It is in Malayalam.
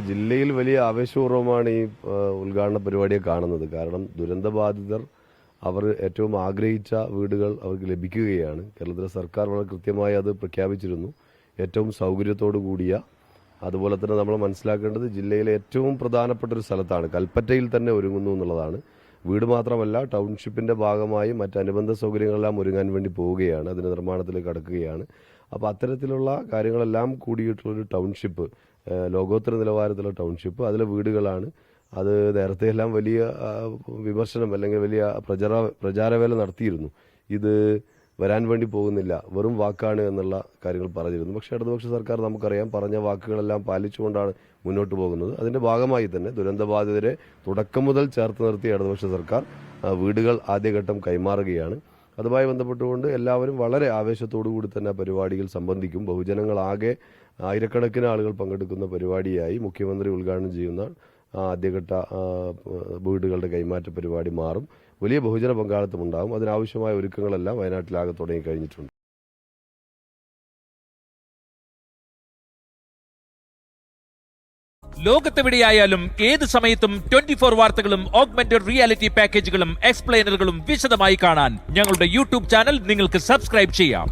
ജില്ലയിൽ വലിയ ആവേശപൂർവ്വമാണ് ഈ ഉദ്ഘാടന പരിപാടിയെ കാണുന്നത്. കാരണം ദുരന്തബാധിതർ അവർ ഏറ്റവും ആഗ്രഹിച്ച വീടുകൾ അവർക്ക് ലഭിക്കുകയാണ്. കേരളത്തിലെ സർക്കാർ വളരെ കൃത്യമായി അത് പ്രഖ്യാപിച്ചിരുന്നു. ഏറ്റവും സൗകര്യത്തോടു കൂടിയ, അതുപോലെ തന്നെ നമ്മൾ മനസ്സിലാക്കേണ്ടത് ജില്ലയിലെ ഏറ്റവും പ്രധാനപ്പെട്ട ഒരു സ്ഥലത്താണ്, കൽപ്പറ്റയിൽ തന്നെ ഒരുങ്ങുന്നു എന്നുള്ളതാണ്. വീട് മാത്രമല്ല, ടൗൺഷിപ്പിന്റെ ഭാഗമായി മറ്റനുബന്ധ സൗകര്യങ്ങളെല്ലാം ഒരുങ്ങാൻ വേണ്ടി പോവുകയാണ്, അതിന്റെ നിർമ്മാണത്തിലേക്ക് കടക്കുകയാണ്. അപ്പോൾ അത്തരത്തിലുള്ള കാര്യങ്ങളെല്ലാം കൂടിയിട്ടുള്ളൊരു ടൗൺഷിപ്പ്, ലോകോത്തര നിലവാരത്തിലുള്ള ടൗൺഷിപ്പ്, അതിലെ വീടുകളാണ്. അത് നേരത്തെയെല്ലാം വലിയ വിമർശനം അല്ലെങ്കിൽ വലിയ പ്രചാരവേല നടത്തിയിരുന്നു. ഇത് വരാൻ വേണ്ടി പോകുന്നില്ല, വെറും വാക്കാണ് എന്നുള്ള കാര്യങ്ങൾ പറഞ്ഞിരുന്നു. പക്ഷേ ഇടതുപക്ഷ സർക്കാർ നമുക്കറിയാം പറഞ്ഞ വാക്കുകളെല്ലാം പാലിച്ചുകൊണ്ടാണ് മുന്നോട്ട് പോകുന്നത്. അതിന്റെ ഭാഗമായി തന്നെ ദുരന്തബാധിതരെ തുടക്കം മുതൽ ചേർത്ത് നിർത്തിയ ഇടതുപക്ഷ സർക്കാർ വീടുകൾ ആദ്യഘട്ടം കൈമാറുകയാണ്. അതുമായി ബന്ധപ്പെട്ടുകൊണ്ട് എല്ലാവരും വളരെ ആവേശത്തോടു കൂടി തന്നെ പരിപാടിയിൽ സംബന്ധിക്കും. ബഹുജനങ്ങളാകെ ആയിരക്കണക്കിന് ആളുകൾ പങ്കെടുക്കുന്ന പരിപാടിയായി മുഖ്യമന്ത്രി ഉദ്ഘാടനം ചെയ്യുന്ന ആദ്യഘട്ട വീടുകളുടെ കൈമാറ്റ പരിപാടി മാറും. വലിയ ബഹുജന പങ്കാളിത്തം ഉണ്ടാകും. അതിനാവശ്യമായ ഒരുക്കങ്ങളെല്ലാം വയനാട്ടിലാകെ തുടങ്ങി കഴിഞ്ഞിട്ടുണ്ട്. ലോകത്തെവിടെയായാലും ഏത് സമയത്തും 24 വാർത്തകളും ഓഗ്മെന്റഡ് റിയാലിറ്റി പാക്കേജുകളും എക്സ്പ്ലെയിനറുകളും വിശദമായി കാണാൻ ഞങ്ങളുടെ യൂട്യൂബ് ചാനൽ നിങ്ങൾക്ക് സബ്സ്ക്രൈബ് ചെയ്യാം.